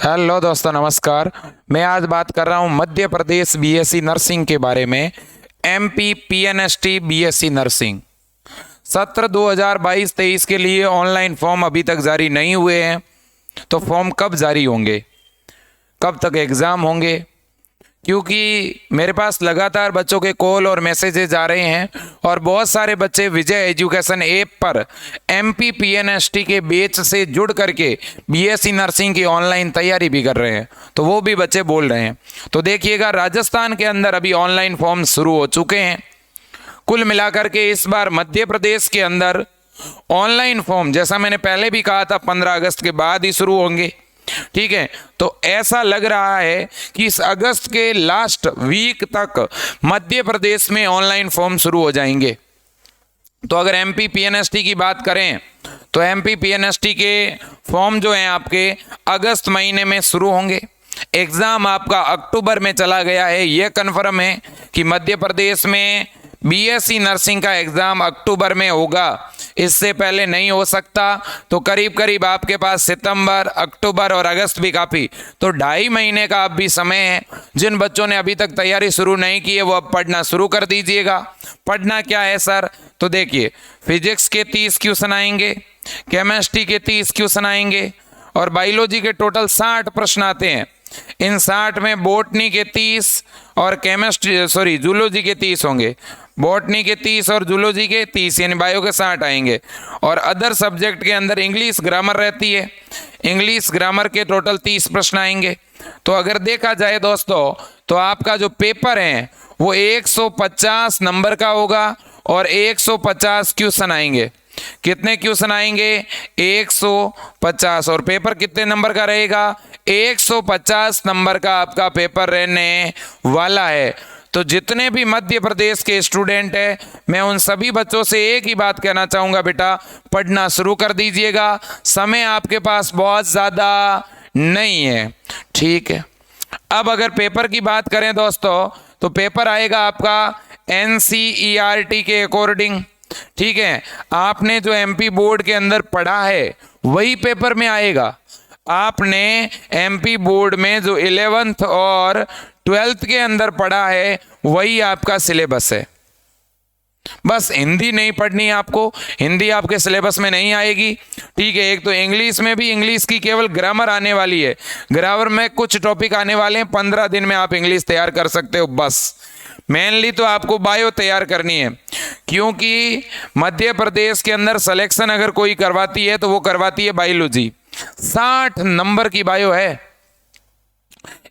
Hello दोस्तों, नमस्कार। मैं आज बात कर रहा हूँ मध्य प्रदेश बीएससी नर्सिंग के बारे में। एमपी पीएनएसटी बीएससी नर्सिंग सत्र 2022-23 के लिए ऑनलाइन फॉर्म अभी तक जारी नहीं हुए हैं। तो फॉर्म कब जारी होंगे, कब तक एग्ज़ाम होंगे? क्योंकि मेरे पास लगातार बच्चों के कॉल और मैसेजेज आ रहे हैं और बहुत सारे बच्चे विजय एजुकेशन ऐप पर एमपी पीएनएसटी के बैच से जुड़ करके बीएससी नर्सिंग की ऑनलाइन तैयारी भी कर रहे हैं, तो वो भी बच्चे बोल रहे हैं। तो देखिएगा, राजस्थान के अंदर अभी ऑनलाइन फॉर्म शुरू हो चुके हैं। कुल मिलाकर के इस बार मध्य प्रदेश के अंदर ऑनलाइन फॉर्म, जैसा मैंने पहले भी कहा था, 15 अगस्त के बाद ही शुरू होंगे। ठीक है, तो ऐसा लग रहा है कि इस अगस्त के लास्ट वीक तक मध्य प्रदेश में ऑनलाइन फॉर्म शुरू हो जाएंगे। तो अगर एमपी पीएनएसटी की बात करें तो एमपी पीएनएसटी के फॉर्म जो हैं आपके अगस्त महीने में शुरू होंगे। एग्ज़ाम आपका अक्टूबर में चला गया है, यह कन्फर्म है कि मध्य प्रदेश में बीएससी नर्सिंग का एग्ज़ाम अक्टूबर में होगा, इससे पहले नहीं हो सकता। तो करीब करीब आपके पास सितंबर, अक्टूबर और अगस्त भी काफ़ी, तो 2.5 महीने का अब भी समय है। जिन बच्चों ने अभी तक तैयारी शुरू नहीं की है वो अब पढ़ना शुरू कर दीजिएगा। पढ़ना क्या है सर? तो देखिए, फिजिक्स के 30 क्वेश्चन आएंगे, केमिस्ट्री के 30 क्वेश्चन आएंगे और बायोलॉजी के टोटल 60 प्रश्न आते हैं। इन 60 में बॉटनी के 30 और जूलॉजी के 30 होंगे। बॉटनी के 30 और जूलॉजी के 30, यानी बायो के 60 आएंगे। और अदर सब्जेक्ट के अंदर इंग्लिश ग्रामर रहती है, इंग्लिश ग्रामर के टोटल 30 प्रश्न आएंगे। तो अगर देखा जाए दोस्तों, तो आपका जो पेपर है वो 150 नंबर का होगा और 150 क्वेश्चन आएंगे। कितने क्वेश्चन आएंगे? 150। और पेपर कितने नंबर का रहेगा? 150 नंबर का आपका पेपर रहने वाला है। तो जितने भी मध्य प्रदेश के स्टूडेंट हैं, मैं उन सभी बच्चों से एक ही बात कहना चाहूँगा, बेटा पढ़ना शुरू कर दीजिएगा। समय आपके पास बहुत ज़्यादा नहीं है। ठीक है, अब अगर पेपर की बात करें दोस्तों, तो पेपर आएगा आपका एनसीईआरटी के अकॉर्डिंग। ठीक है, आपने जो एमपी बोर्ड के अंदर पढ़ा है वही पेपर में आएगा। आपने एमपी बोर्ड में जो 11th और 12th के अंदर पढ़ा है वही आपका सिलेबस है। बस हिंदी नहीं पढ़नी है आपको, हिंदी आपके सिलेबस में नहीं आएगी। ठीक है, एक तो इंग्लिश में भी इंग्लिश की केवल ग्रामर आने वाली है। ग्रामर में कुछ टॉपिक आने वाले हैं, 15 दिन में आप इंग्लिश तैयार कर सकते हो। बस मेनली तो आपको बायो तैयार करनी है, क्योंकि मध्य प्रदेश के अंदर सिलेक्शन अगर कोई करवाती है तो वो करवाती है बायोलॉजी। 60 नंबर की बायो है।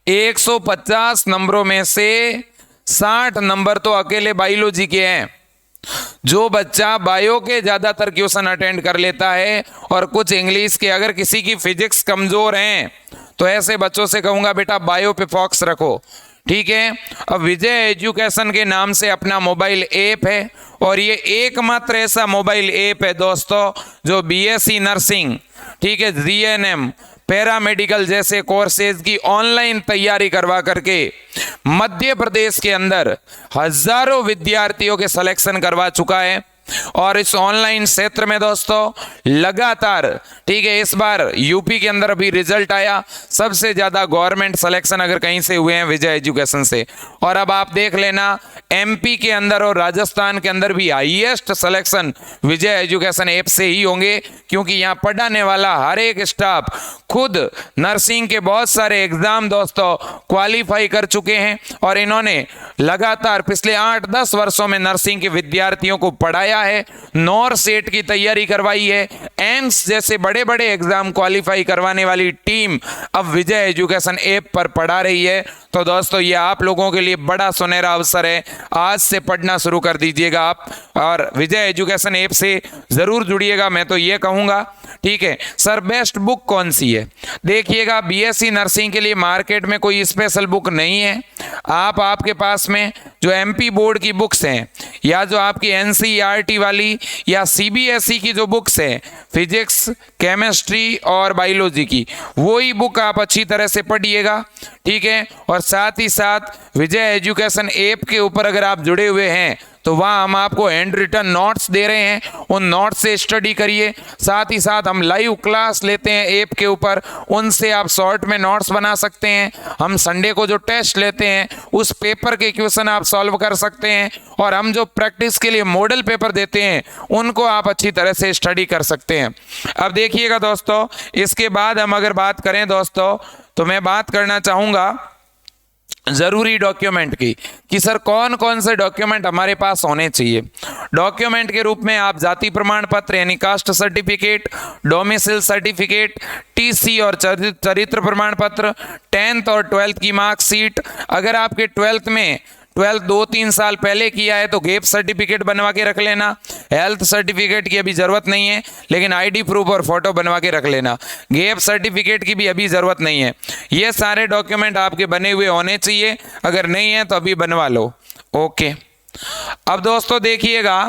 150 नंबरों में से 60 नंबर तो अकेले बायोलॉजी के हैं। जो बच्चा बायो के ज़्यादातर क्वेश्चन अटेंड कर लेता है और कुछ इंग्लिश के, अगर किसी की फिजिक्स कमज़ोर हैं तो ऐसे बच्चों से कहूँगा बेटा बायो पे फोकस रखो। ठीक है, अब विजय एजुकेशन के नाम से अपना मोबाइल ऐप है और ये एकमात्र ऐसा मोबाइल ऐप है दोस्तों जो बीएससी नर्सिंग, ठीक है, जीएनएम, पैरामेडिकल जैसे कोर्सेज की ऑनलाइन तैयारी करवा करके मध्य प्रदेश के अंदर हजारों विद्यार्थियों के सिलेक्शन करवा चुका है। और इस ऑनलाइन क्षेत्र में दोस्तों लगातार, ठीक है, इस बार यूपी के अंदर अभी रिजल्ट आया, सबसे ज़्यादा गवर्नमेंट सिलेक्शन अगर कहीं से हुए हैं विजय एजुकेशन से। और अब आप देख लेना, एमपी के अंदर और राजस्थान के अंदर भी हाईएस्ट सिलेक्शन विजय एजुकेशन ऐप से ही होंगे, क्योंकि यहाँ पढ़ाने वाला हर एक स्टाफ खुद नर्सिंग के बहुत सारे एग्जाम दोस्तों क्वालिफाई कर चुके हैं और इन्होंने लगातार पिछले 8-10 वर्षों में नर्सिंग के विद्यार्थियों को पढ़ाया है, नॉर सेट की तैयारी करवाई है, एम्स जैसे बड़े बड़े एग्जाम क्वालिफाई करवाने वाली टीम अब विजय एजुकेशन ऐप पर पढ़ा रही है। तो दोस्तों ये आप लोगों के लिए बड़ा सुनहरा अवसर है, आज से पढ़ना शुरू कर दीजिएगा आप और विजय एजुकेशन ऐप से ज़रूर जुड़िएगा, मैं तो ये कहूँगा। ठीक है सर, बेस्ट बुक कौन सी है? देखिएगा, बीएससी नर्सिंग के लिए मार्केट में कोई स्पेशल बुक नहीं है। आपके पास में जो एमपी बोर्ड की बुक्स हैं या जो आपकी एनसीईआरटी वाली या सीबीएसई की जो बुक्स हैं फिजिक्स, केमिस्ट्री और बायोलॉजी की, वही बुक आप अच्छी तरह से पढ़िएगा। ठीक है, और साथ ही साथ विजय एजुकेशन ऐप के ऊपर अगर आप जुड़े हुए हैं तो वहाँ हम आपको हैंड रिटन नोट्स दे रहे हैं, उन नोट्स से स्टडी करिए। साथ ही साथ हम लाइव क्लास लेते हैं ऐप के ऊपर, उनसे आप शॉर्ट में नोट्स बना सकते हैं। हम संडे को जो टेस्ट लेते हैं उस पेपर के क्वेश्चन आप सॉल्व कर सकते हैं, और हम जो प्रैक्टिस के लिए मॉडल पेपर देते हैं उनको आप अच्छी तरह से स्टडी कर सकते हैं। अब देखिएगा दोस्तों, इसके बाद हम अगर बात करें दोस्तों, तो मैं बात करना चाहूँगा ज़रूरी डॉक्यूमेंट की, कि सर कौन कौन से डॉक्यूमेंट हमारे पास होने चाहिए। डॉक्यूमेंट के रूप में आप जाति प्रमाण पत्र यानी caste certificate, domicile certificate, TC और चरित्र प्रमाण पत्र, 10th और 12th की मार्कशीट। अगर आपके 12th में 12th 2-3 साल पहले किया है तो गैप सर्टिफिकेट बनवा के रख लेना। हेल्थ सर्टिफिकेट की अभी ज़रूरत नहीं है, लेकिन आईडी प्रूफ और फोटो बनवा के रख लेना। गैप सर्टिफिकेट की भी अभी ज़रूरत नहीं है। ये सारे डॉक्यूमेंट आपके बने हुए होने चाहिए, अगर नहीं है तो अभी बनवा लो। ओके, अब दोस्तों देखिएगा,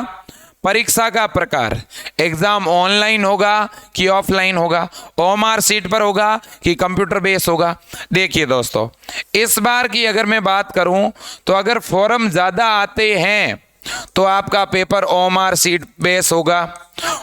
परीक्षा का प्रकार, एग्जाम ऑनलाइन होगा कि ऑफलाइन होगा, ओएमआर सीट पर होगा कि कंप्यूटर बेस होगा। देखिए दोस्तों, इस बार की अगर मैं बात करूं तो अगर फॉर्म ज़्यादा आते हैं तो आपका पेपर ओएमआर सीट बेस होगा,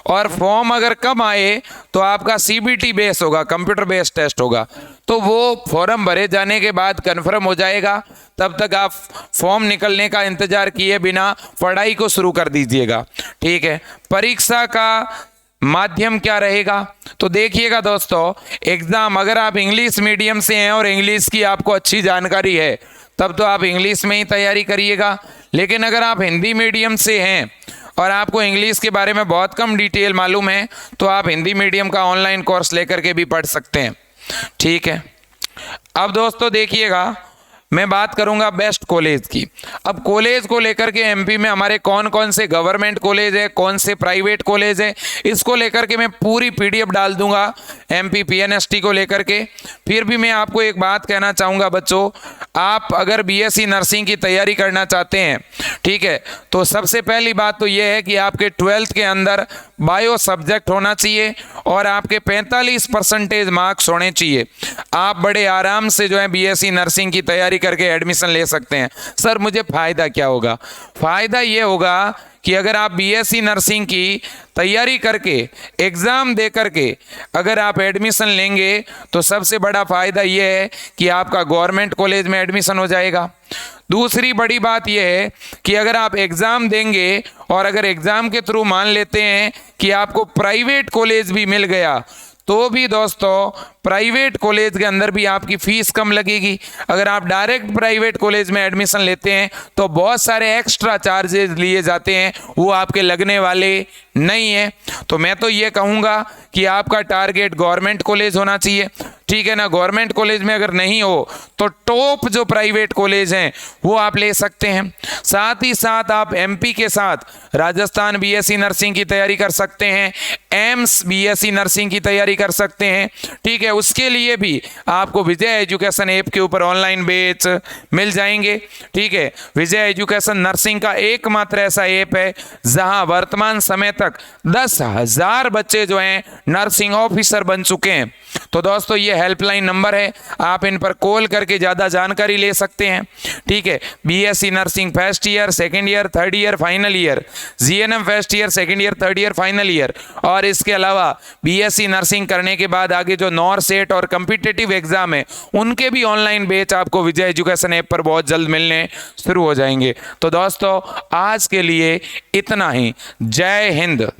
और फॉर्म अगर कम आए तो आपका सीबीटी बेस होगा, कंप्यूटर बेस्ड टेस्ट होगा। तो वो फॉर्म भरे जाने के बाद कन्फर्म हो जाएगा, तब तक आप फॉर्म निकलने का इंतजार किए बिना पढ़ाई को शुरू कर दीजिएगा। ठीक है, परीक्षा का माध्यम क्या रहेगा, तो देखिएगा दोस्तों, एग्जाम अगर आप इंग्लिश मीडियम से हैं और इंग्लिश की आपको अच्छी जानकारी है तब तो आप इंग्लिश में ही तैयारी करिएगा। लेकिन अगर आप हिंदी मीडियम से हैं और आपको इंग्लिश के बारे में बहुत कम डिटेल मालूम है तो आप हिंदी मीडियम का ऑनलाइन कोर्स लेकर के भी पढ़ सकते हैं। ठीक है, अब दोस्तों देखिएगा, मैं बात करूंगा बेस्ट कॉलेज की। अब कॉलेज को लेकर के एमपी में हमारे कौन कौन से गवर्नमेंट कॉलेज है, कौन से प्राइवेट कॉलेज है, इसको लेकर के मैं पूरी पीडीएफ डाल दूंगा एमपी पीएनएसटी को लेकर के। फिर भी मैं आपको एक बात कहना चाहूँगा बच्चों, आप अगर बीएससी नर्सिंग की तैयारी करना चाहते हैं, ठीक है, तो सबसे पहली बात तो ये है कि आपके 12th के अंदर बायो सब्जेक्ट होना चाहिए और आपके 45% मार्क्स होने चाहिए। आप बड़े आराम से जो है बीएससी नर्सिंग की तैयारी करके एडमिशन ले सकते हैं। सर मुझे फ़ायदा क्या होगा? फ़ायदा ये होगा कि अगर आप बीएससी नर्सिंग की तैयारी करके एग्ज़ाम दे करके अगर आप एडमिशन लेंगे तो सबसे बड़ा फ़ायदा ये है कि आपका गवर्नमेंट कॉलेज में एडमिशन हो जाएगा। दूसरी बड़ी बात यह है कि अगर आप एग्ज़ाम देंगे और अगर एग्ज़ाम के थ्रू मान लेते हैं कि आपको प्राइवेट कॉलेज भी मिल गया तो भी दोस्तों प्राइवेट कॉलेज के अंदर भी आपकी फ़ीस कम लगेगी। अगर आप डायरेक्ट प्राइवेट कॉलेज में एडमिशन लेते हैं तो बहुत सारे एक्स्ट्रा चार्जेस लिए जाते हैं, वो आपके लगने वाले नहीं है। तो मैं तो ये कहूँगा कि आपका टारगेट गवर्नमेंट कॉलेज होना चाहिए, ठीक है ना। गवर्नमेंट कॉलेज में अगर नहीं हो तो टॉप जो प्राइवेट कॉलेज हैं वो आप ले सकते हैं। साथ ही साथ आप एमपी के साथ राजस्थान बीएससी नर्सिंग की तैयारी कर सकते हैं, एम्स बीएससी नर्सिंग की तैयारी कर सकते हैं, ठीक है। उसके लिए भी आपको विजय एजुकेशन ऐप के ऊपर ऑनलाइन बैच मिल जाएंगे, ठीक है। विजय एजुकेशन नर्सिंग का एकमात्र ऐसा ऐप है जहां वर्तमान समय तक 10,000 बच्चे जो हैं नर्सिंग ऑफिसर बन चुके हैं। तो दोस्तों ये हेल्पलाइन नंबर है, आप इन पर कॉल करके ज़्यादा जानकारी ले सकते हैं, ठीक है। BSc nursing first year, second year, third year, final year, GNM first year, second year, third year, final year, और इसके अलावा बीएससी नर्सिंग करने के बाद आगे जो नॉर सेट और कम्पिटिटिव एग्जाम है उनके भी ऑनलाइन बैच आपको विजय एजुकेशन ऐप पर बहुत जल्द मिलने शुरू हो जाएंगे। तो दोस्तों आज के लिए इतना ही। जय हिंद।